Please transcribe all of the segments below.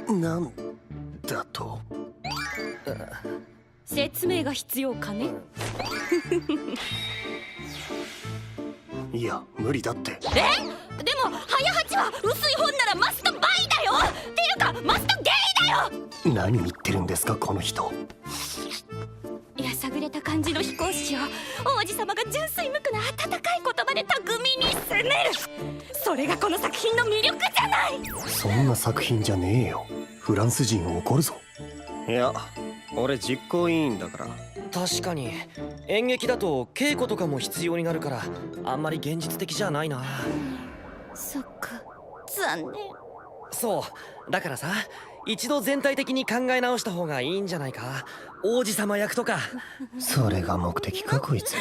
なんだと。説明が必要かね。いや無理だって。でも早八は薄い本ならマストバイだよ。っていうかマストゲイだよ。何言ってるんですかこの人。やさぐれた感じの飛行士を王子様が純粋無垢な温かい言葉で巧みに責める。それがこの作品の魅力じゃない。そんな作品じゃねえよ。フランス人怒るぞ。いや俺実行委員だから。確かに演劇だと稽古とかも必要になるからあんまり現実的じゃないな。そっか、残念。そうだからさ、一度全体的に考え直した方がいいんじゃないか。王子様役とか。それが目的かこいつ。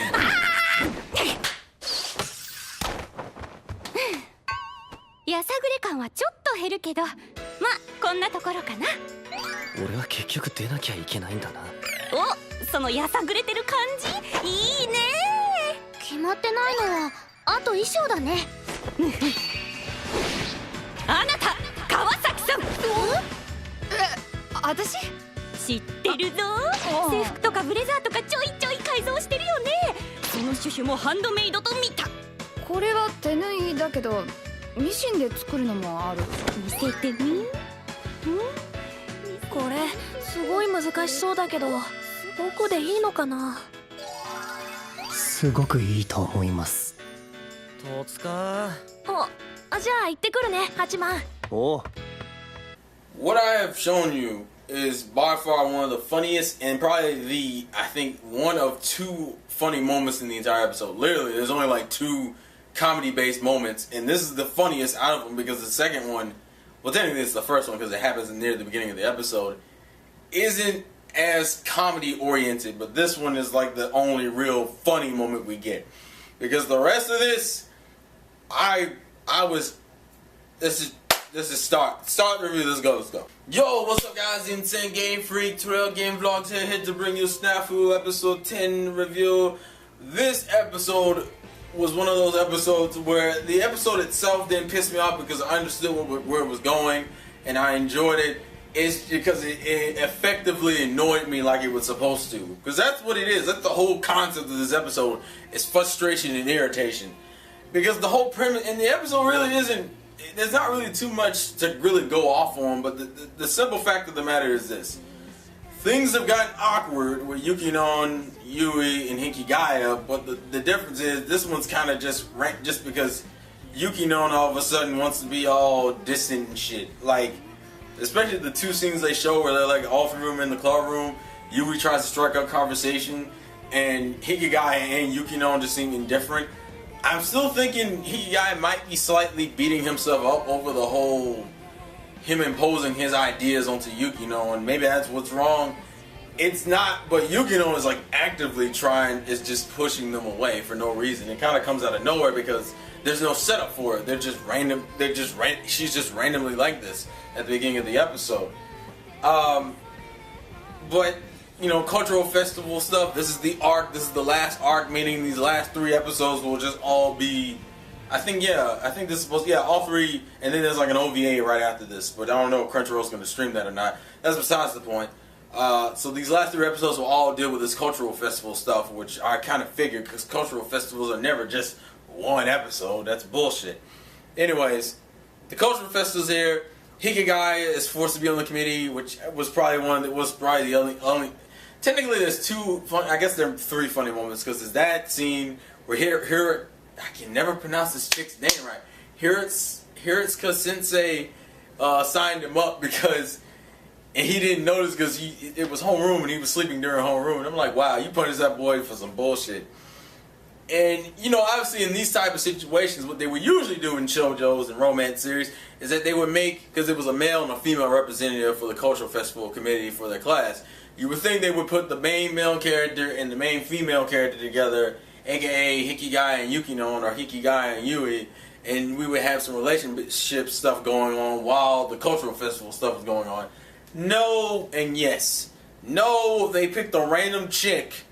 やさぐれ感はちょっと減るけど、まあこんなところかな。俺は結局出なきゃいけないんだな。お、そのやさぐれてる感じいいね。決まってないのはあと衣装だね。あなた川崎さん。私知ってるぞ。制服とかブレザーとかちょいちょい改造してるよね。そのシュシュもハンドメイドと見た。これは手縫いだけどミシンで作るのもある。見せてみ。これすごい難しそうだけどどこでいいのかな。すごくいいと思います。とつか。じゃあ行ってくるね8万。お。 What I have shown you is by far one of the funniest and probably I think one of two funny moments in the entire episode. Literally, there's only like two comedy-based moments, and this is the funniest out of them because the second one, well, technically it's the first one because it happens near the beginning of the episode, isn't as comedy-oriented, but this one is like the only real funny moment we get. Because the rest of this, this is start review. Let's go. Yo, what's up, guys? The Insane Game Freak Trail Game Vlogs here to bring you SNAFU episode 10 review. This episode was one of those episodes where the episode itself didn't piss me off because I understood where it was going and I enjoyed it. It's because it effectively annoyed me like it was supposed to. Because that's what it is. That's the whole concept of this episode. Is frustration and irritation. Because the whole premise in the episode really isn't. There's not really too much to really go off on, but the simple fact of the matter is this. Things have gotten awkward with Yukino, Yui, and Hikigaya, but the difference is this one's kind of just ranked just because Yukino all of a sudden wants to be all distant and shit. Like, especially the two scenes they show where they're like off room in the club room, Yui tries to strike up conversation, and Hikigaya and Yukino just seem indifferent. I'm still thinking Hikigaya might be slightly beating himself up over the whole him imposing his ideas onto Yukino, and maybe that's what's wrong. It's not, but Yukino is like actively is just pushing them away for no reason. It kind of comes out of nowhere because there's no setup for it. She's just randomly like this at the beginning of the episode. But you know, cultural festival stuff. This is the arc. This is the last arc, meaning these last 3 episodes will just all be. I think this is supposed. Yeah, all 3, and then there's like an OVA right after this. But I don't know if Crunchyroll's going to stream that or not. That's besides the point. So these last 3 episodes will all deal with this cultural festival stuff, which I kind of figured because cultural festivals are never just one episode. That's bullshit. Anyways, the cultural festival's here. Hikigaya is forced to be on the committee, which was probably the only. Technically, there's 2. I guess there are 3 funny moments because there's that scene where here I can never pronounce this chick's name right. Hiritsuka Sensei signed him up because he didn't notice because it was homeroom and he was sleeping during homeroom. And I'm like, wow, you punished that boy for some bullshit. And you know, obviously in these type of situations, what they would usually do in shoujos and romance series is that they would make, because it was a male and a female representative for the cultural festival committee for their class. You would think they would put the main male character and the main female character together, aka Hikigaya and Yukino, or Hikigaya and Yui, and we would have some relationship stuff going on while the cultural festival stuff was going on. No and yes. No, they picked a random chick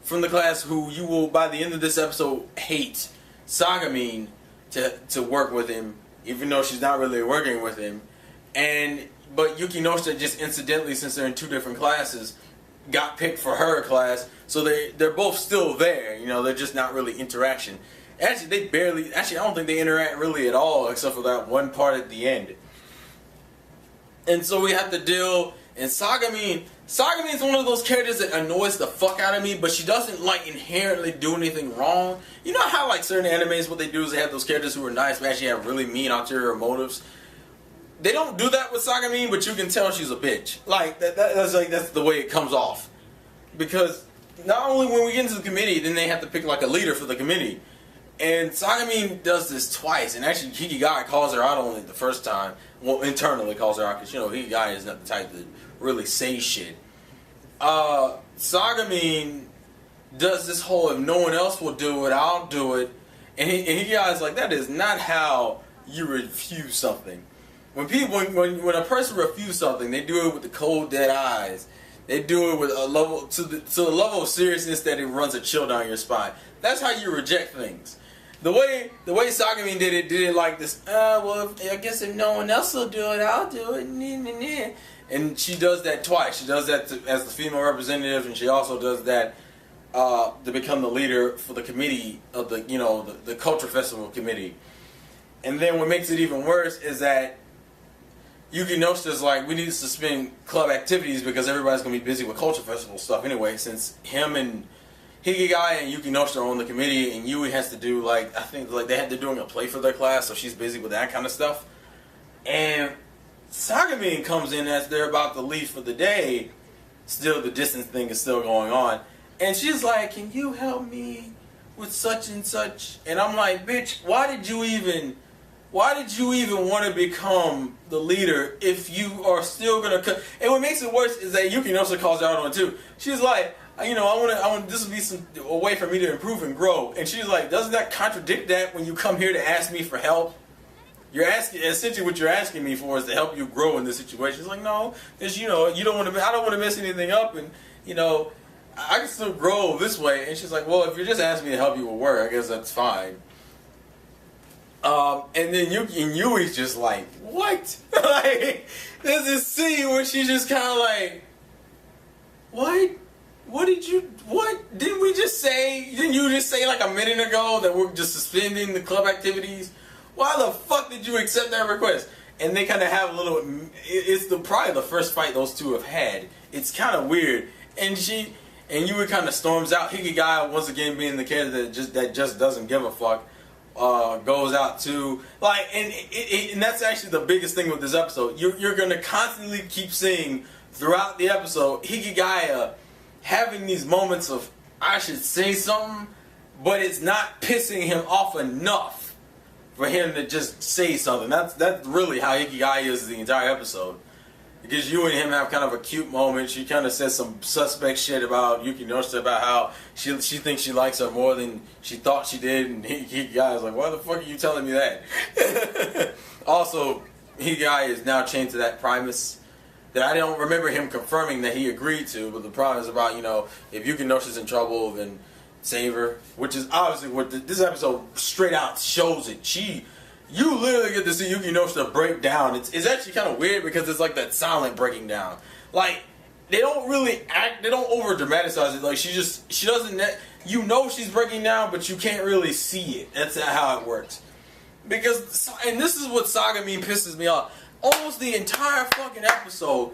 from the class who you will, by the end of this episode, hate, Sagamine, to work with him. even though she's not really working with him. But Yukinoshita just incidentally, since they're in two different classes, got picked for her class, so they're both still there. You know, they're just not really interaction. Actually, I don't think they interact really at all, except for that one part at the end. And so we have to deal. And Sagami is one of those characters that annoys the fuck out of me, but she doesn't like inherently do anything wrong. You know how like certain animes, what they do is they have those characters who are nice but actually have really mean ulterior motives. They don't do that with Sagami, but you can tell she's a bitch. Like that's the way it comes off. Because not only when we get into the committee, then they have to pick like a leader for the committee. And Sagami does this twice, and actually Hikigai calls her out on it the first time. Well, internally calls her out, because, you know, Hikigai is not the type to really say shit. Sagami does this whole, if no one else will do it, I'll do it. And Hikigai is like, that is not how you refuse something. When a person refuses something, they do it with the cold, dead eyes. They do it with a level to the level of seriousness that it runs a chill down your spine. That's how you reject things. The way Sagami did it like this. Well, I guess if no one else will do it, I'll do it. And she does that twice. She does that as the female representative, and she also does that to become the leader for the committee of the culture festival committee. And then what makes it even worse is that Yukinoshita's like, we need to suspend club activities because everybody's going to be busy with culture festival stuff anyway, since him and Hikigai and Yukinoshita are on the committee, and Yui has to do, like, I think, like, they're doing a play for their class, so she's busy with that kind of stuff. And Sagami comes in as they're about to leave for the day. Still, the distance thing is still going on. And she's like, can you help me with such and such? And I'm like, bitch, why did you even want to become the leader if you are still going to... And what makes it worse is that Yukinoshita calls her out on it, too. She's like, you know, I want this will be a way for me to improve and grow. And she's like, doesn't that contradict that when you come here to ask me for help? You're asking, essentially what you're asking me for is to help you grow in this situation. It's like, no, because, you know, I don't want to mess anything up, and, you know, I can still grow this way. And she's like, well, if you're just asking me to help you with work, I guess that's fine. And then Yui's just like, what? Like, there's this scene where she's just kind of like, what? Didn't you just say like a minute ago that we're just suspending the club activities? Why the fuck did you accept that request? And they kind of have a little, it's probably the first fight those two have had. It's kind of weird. And Yui kind of storms out. Hikigai, once again being the character that just doesn't give a fuck, goes out to, like, and that's actually the biggest thing with this episode. You're going to constantly keep seeing throughout the episode Hikigai having these moments of, I should say something, but it's not pissing him off enough for him to just say something. That's really how Hikigai is the entire episode. Because you and him have kind of a cute moment. She kind of says some suspect shit about Yukinoshita, about how she thinks she likes her more than she thought she did, and Hikigai is like, why the fuck are you telling me that? Also, Hikigai is now chained to that premise that I don't remember him confirming that he agreed to, but the problem is about, you know, if Yukinoshita's in trouble, then save her, which is obviously what this episode straight out shows it. You literally get to see Yukinoshita break down. It's actually kind of weird because it's like that silent breaking down. Like, they don't really act, they don't over dramatize it. Like, she doesn't, you know she's breaking down, but you can't really see it. That's how it works. Because, and this is what Sagami pisses me off. Almost the entire fucking episode,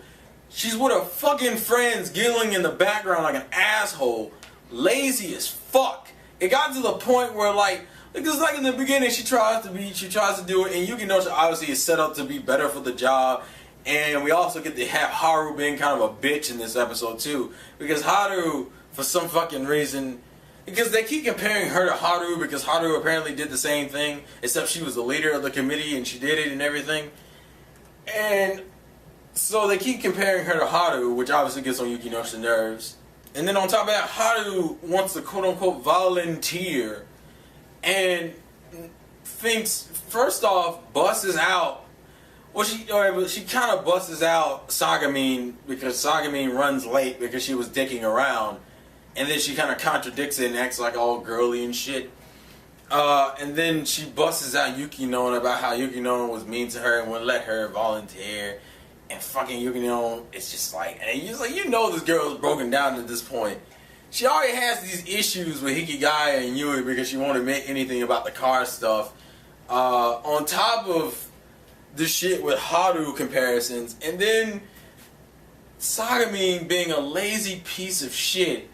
she's with her fucking friends giggling in the background like an asshole. Lazy as fuck. It got to the point where, like, because like in the beginning she tries to do it, and Yukinoshita obviously is set up to be better for the job. And we also get to have Haru being kind of a bitch in this episode too, because Haru, for some fucking reason, because they keep comparing her to Haru, because Haru apparently did the same thing, except she was the leader of the committee and she did it and everything. And so they keep comparing her to Haru, which obviously gets on Yukinoshita's nerves. And then on top of that, Haru wants to quote-unquote volunteer, and thinks, first off, busses out. Well, she kind of busses out Sagami because Sagami runs late because she was dicking around. And then she kind of contradicts it and acts like all girly and shit. And then she busts out Yukino about how Yukino was mean to her and wouldn't let her volunteer. And fucking Yukino, it's just like, and you're like, this girl is broken down at this point. She already has these issues with Hikigaya and Yui because she won't admit anything about the car stuff. On top of the shit with Haru comparisons, and then Sagamine being a lazy piece of shit.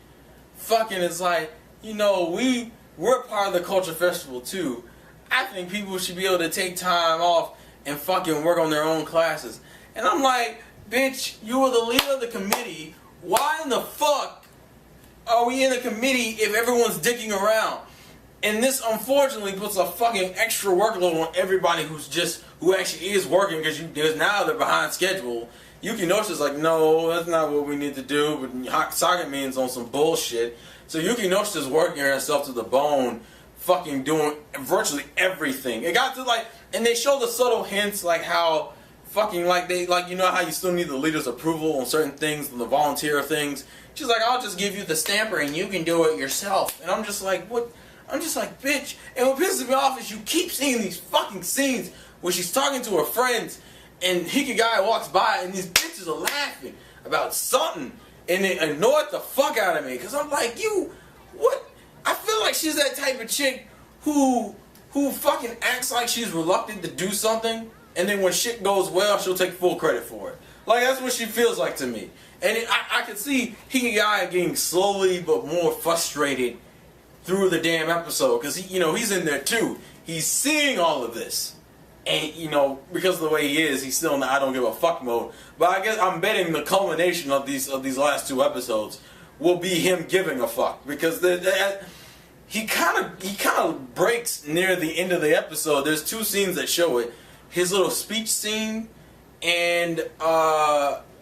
Fucking is like, we're part of the culture festival too. I think people should be able to take time off and fucking work on their own classes. And I'm like, bitch, you were the leader of the committee. Why in the fuck are we in a committee if everyone's dicking around? And this unfortunately puts a fucking extra workload on everybody who actually is working because now they're behind schedule. Yukinoshi's like, no, that's not what we need to do. But Sagamine's on some bullshit. So Yukinoshi's working herself to the bone, fucking doing virtually everything. It got to and they show the subtle hints how fucking how you still need the leader's approval on certain things, on the volunteer things. She's like, I'll just give you the stamper and you can do it yourself. And I'm just like, what? I'm just like, bitch. And what pisses me off is you keep seeing these fucking scenes where she's talking to her friends and Hikigaya walks by and these bitches are laughing about something and they annoyed the fuck out of me because I'm like, what? I feel like she's that type of chick who fucking acts like she's reluctant to do something and then when shit goes well, she'll take full credit for it. That's what she feels like to me. And I can see Hikigaya getting slowly but more frustrated through the damn episode because he's in there too. He's seeing all of this, and because of the way he is, he's still in the I don't give a fuck mode. But I guess I'm betting the culmination of these last 2 episodes will be him giving a fuck because he kind of breaks near the end of the episode. There's 2 scenes that show it: his little speech scene and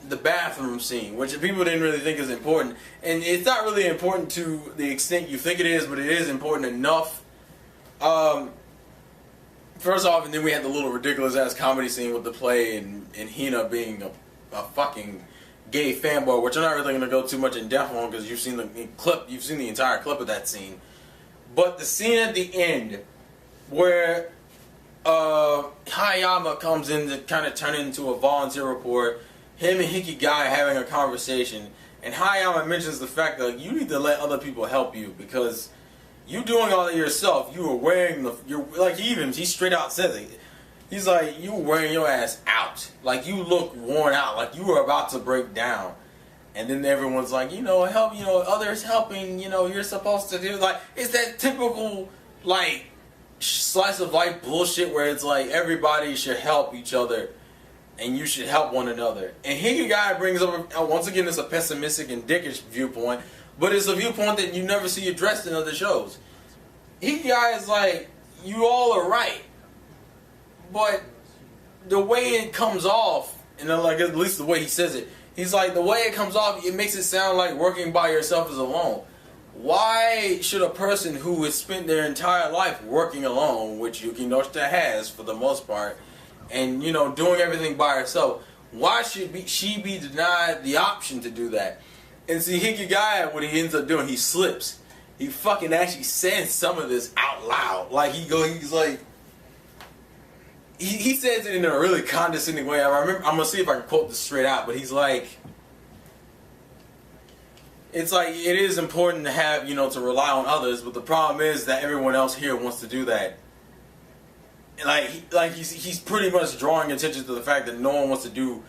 the bathroom scene, which people didn't really think is important. And it's not really important to the extent you think it is, but it is important enough. First off, and then we had the little ridiculous ass comedy scene with the play and Hina being a fucking gay fanboy, which I'm not really going to go too much in depth on because you've seen the entire clip of that scene. But the scene at the end where Hayama comes in to kind of turn it into a volunteer report, him and Hikigaya having a conversation, and Hayama mentions the fact that you need to let other people help you because you doing all that yourself. You were wearing he straight out says it. He's like, you were wearing your ass out. You look worn out. You were about to break down. And then everyone's like, help, others helping, you're supposed to do it's that typical slice of life bullshit where it's everybody should help each other. And you should help one another. And Hikigaya brings up, once again, it's a pessimistic and dickish viewpoint, but it's a viewpoint that you never see addressed in other shows. Hikigaya is like, you all are right, but the way it comes off, and at least the way he says it, he's like, the way it comes off, it makes it sound like working by yourself is alone. Why should a person who has spent their entire life working alone, which Yukinoshita has for the most part, and doing everything by herself, why should she be denied the option to do that? And see, Hikigaya, what he ends up doing, he slips. He fucking actually says some of this out loud. He says it in a really condescending way. I'm gonna see if I can quote this straight out, but he's like, it's like, it is important to have, to rely on others, but the problem is that everyone else here wants to do that. He's pretty much drawing attention to the fact that no one wants to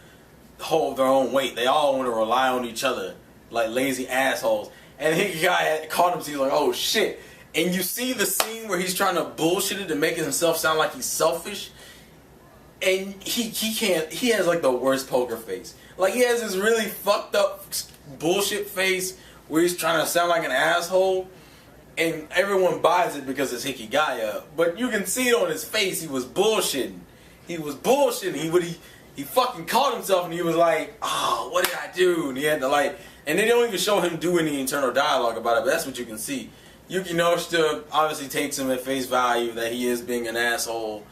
hold their own weight. They all want to rely on each other like lazy assholes. And Hikigaya had caught him, so he's like, oh shit. And you see the scene where he's trying to bullshit it to make himself sound like he's selfish. And he has the worst poker face. He has this really fucked up bullshit face where he's trying to sound like an asshole. And everyone buys it because it's Hikigaya, but you can see it on his face. He was bullshitting. He fucking caught himself, and he was like, "Oh, what did I do?" And he had to and they don't even show him do any internal dialogue about it. But that's what you can see. Yukinoshita obviously takes him at face value that he is being an asshole,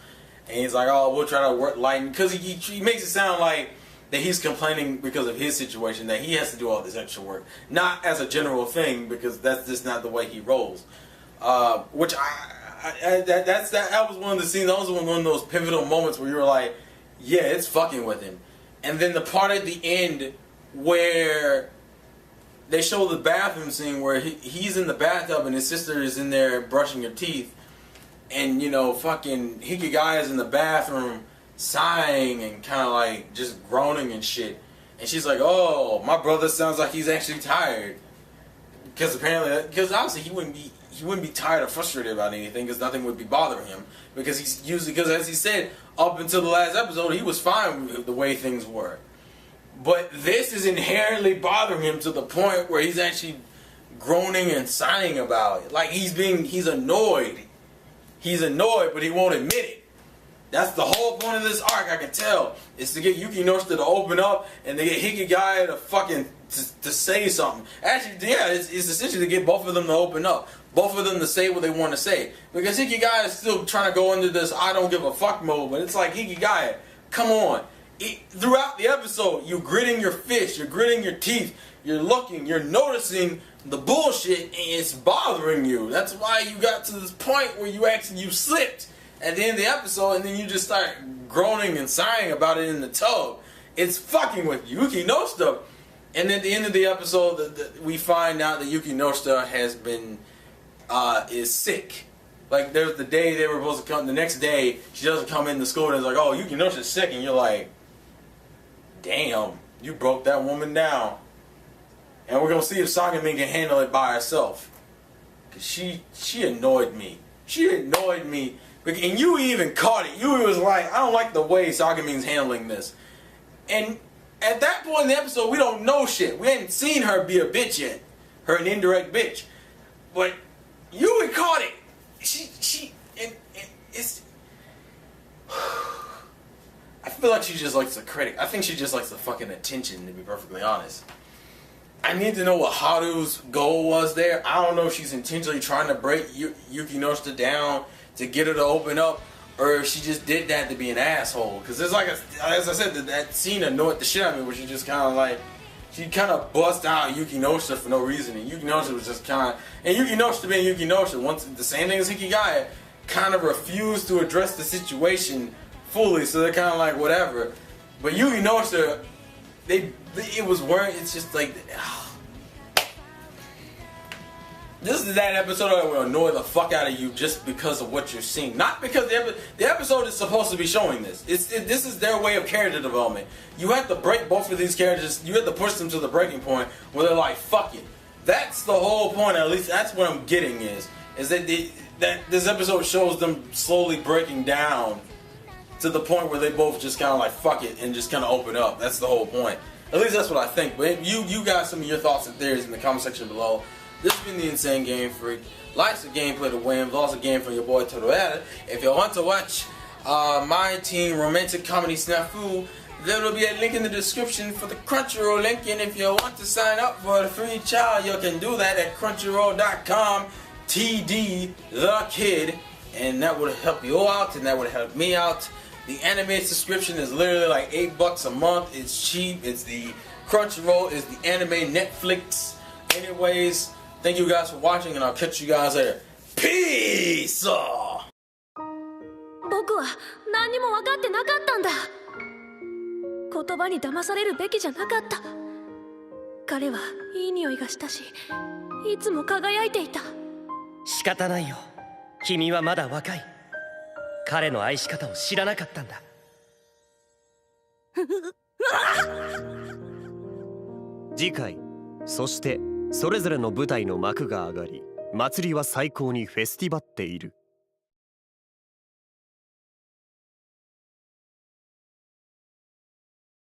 and he's like, "Oh, we'll try to work lighten," because he makes it sound like that he's complaining because of his situation, that he has to do all this extra work. Not as a general thing, because that's just not the way he rolls. Which that was one of the scenes. That was one of those pivotal moments where you were like, yeah, it's fucking with him. And then the part at the end where they show the bathroom scene where he's in the bathtub and his sister is in there brushing her teeth, and you know, fucking Hikigai is in the bathroom sighing and kind of like just groaning and shit. And she's like, "Oh, my brother sounds like he's actually tired." Because obviously he wouldn't be tired or frustrated about anything, because nothing would be bothering him. Because as he said, up until the last episode, he was fine with the way things were. But this is inherently bothering him to the point where he's actually groaning and sighing about it. Like he's annoyed. He's annoyed, but he won't admit it. That's the whole point of this arc, I can tell, is to get Yuki Noshita to open up and to get Hikigai to fucking to say something. Actually, yeah, it's essentially to get both of them to open up. Both of them to say what they want to say. Because Hikigai is still trying to go into this I don't give a fuck mode, but it's like, Hikigai, come on. Throughout the episode, you're gritting your fist, you're gritting your teeth, you're looking, you're noticing the bullshit, and it's bothering you. That's why you got to this point where you slipped at the end of the episode, and then you just start groaning and sighing about it in the tub. It's fucking with Yuki Noshita. And at the end of the episode, we find out that Yuki Noshita has been is sick. Like, there's the day they were supposed to come, the next day she doesn't come into school, and it's like, oh, Yuki Noshita's sick, and you're like, damn, you broke that woman down. And we're gonna see if Sagami can handle it by herself. Cause she annoyed me. She annoyed me. And you even caught it. You was like, I don't like the way Sagami's handling this. And at that point in the episode, we don't know shit. We hadn't seen her be a bitch yet. Her an indirect bitch. But you caught it. And it's... I feel like she just likes the credit. I think she just likes the fucking attention, to be perfectly honest. I need to know what Haru's goal was there. I don't know if she's intentionally trying to break Yuki Noshita down to get her to open up, or if she just did that to be an asshole. Because there's like, as I said, that scene annoyed the shit out of me, where she just kind of like, she kind of bust out Yuki Noshita for no reason, and Yuki Noshita was just kind of, and Yuki Noshita being Yuki Noshita, once the same thing as Hikigai, kind of refused to address the situation fully, so they're kind of like, whatever. But Yuki Noshita, it's just like, this is that episode that will annoy the fuck out of you just because of what you're seeing. Not because the episode is supposed to be showing this. This is their way of character development. You have to break both of these characters. You have to push them to the breaking point where they're like, fuck it. That's the whole point. At least that's what I'm getting is that this episode shows them slowly breaking down to the point where they both just kind of like, fuck it, and just kind of open up. That's the whole point. At least that's what I think. But you got some of your thoughts and theories in the comment section below. This has been the Insane Game Freak. Likes the gameplay to win. Lots of game from your boy Todoretta. If you want to watch my team romantic comedy SNAFU, there will be a link in the description for the Crunchyroll link. And if you want to sign up for a free trial, you can do that at crunchyroll.com tdthekid, and that would help you out, and that would help me out. The anime subscription is literally like $8 a month. It's cheap. It's the Crunchyroll. It's the anime Netflix. Anyways, thank you guys for watching, and I'll catch you guys later. Peace! 僕は何にも分かってなかったんだ。言葉に騙されるべきじゃなかった。彼はいい匂いがしたし、いつも輝いていた。仕方ないよ。君はまだ若い。彼の愛し方を知らなかったんだ。次回、そしてそれぞれの舞台の幕が上がり、祭りは最高にフェスティバっている。